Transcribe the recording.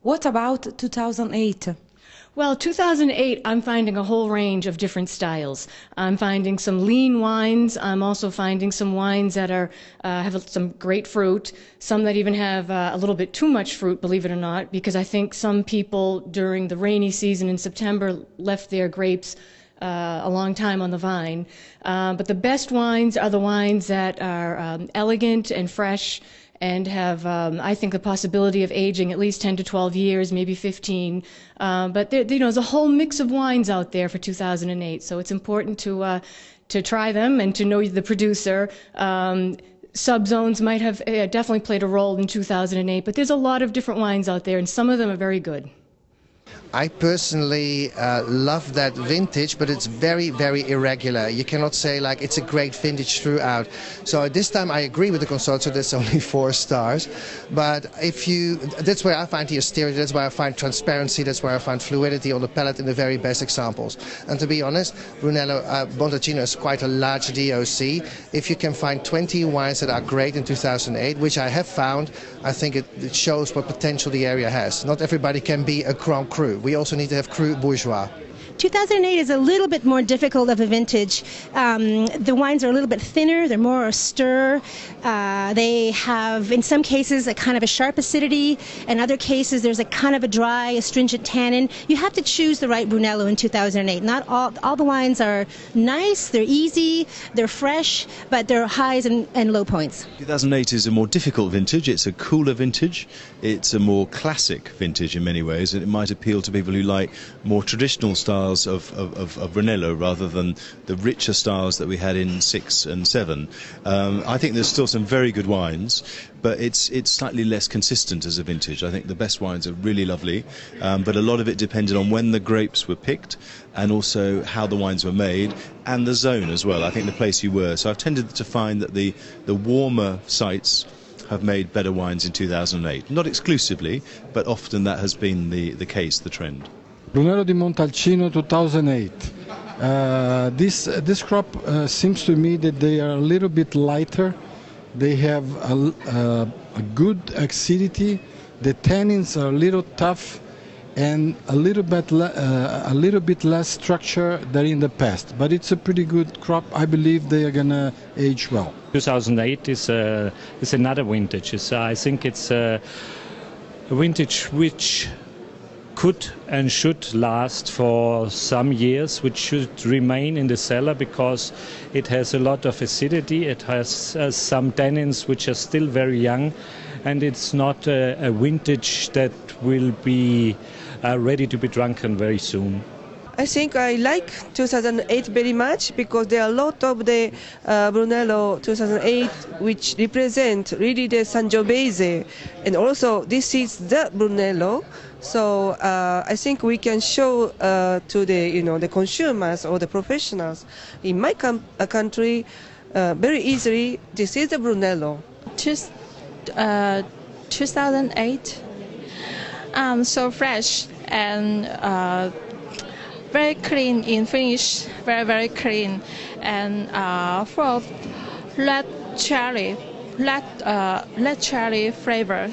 What about 2008? Well, 2008, I'm finding a whole range of different styles. I'm finding some lean wines. I'm also finding some wines that are have some great fruit, some that even have a little bit too much fruit, believe it or not, because I think some people during the rainy season in September left their grapes a long time on the vine. But the best wines are the wines that are elegant and fresh and have, I think, the possibility of aging at least 10 to 12 years, maybe 15. But there's a whole mix of wines out there for 2008, so it's important to try them and to know the producer. Subzones might have definitely played a role in 2008, but there's a lot of different wines out there, and some of them are very good. I personally love that vintage, but it's very, very irregular. You cannot say like it's a great vintage throughout. So this time I agree with the consultant, it's only 4 stars. But that's where I find the austerity, that's where I find transparency, that's where I find fluidity on the palate in the very best examples. And to be honest, Brunello Montalcino is quite a large DOC. If you can find 20 wines that are great in 2008, which I have found, I think it shows what potential the area has. Not everybody can be a Grand Cru. We also need to have Cru Bourgeois. 2008 is a little bit more difficult of a vintage. The wines are a little bit thinner, they're more austere. They have, in some cases, a kind of a sharp acidity. In other cases, there's a kind of a dry, astringent tannin. You have to choose the right Brunello in 2008. Not all the wines are nice, they're easy, they're fresh, but there are highs and low points. 2008 is a more difficult vintage. It's a cooler vintage. It's a more classic vintage in many ways, and it might appeal to people who like more traditional styles of Brunello rather than the richer styles that we had in 6 and 7. I think there's still some very good wines, but it's slightly less consistent as a vintage. I think the best wines are really lovely, but a lot of it depended on when the grapes were picked and also how the wines were made and the zone as well. I think the place you were. So I've tended to find that the warmer sites have made better wines in 2008. Not exclusively, but often that has been the case, the trend. Brunello di Montalcino 2008. This crop seems to me that they are a little bit lighter. They have a good acidity. The tannins are a little tough and a little bit less structure than in the past. But it's a pretty good crop. I believe they are gonna age well. 2008 is another vintage. I think it's a vintage which could and should last for some years, which should remain in the cellar because it has a lot of acidity, it has some tannins which are still very young, and it's not a vintage that will be ready to be drunken very soon. I think I like 2008 very much because there are a lot of the Brunello 2008 which represent really the Sangiovese, and also this is the Brunello. So I think we can show to the consumers or the professionals in my country very easily. This is the Brunello. 2008, so fresh and very clean in finish, very clean, and full of red cherry flavor.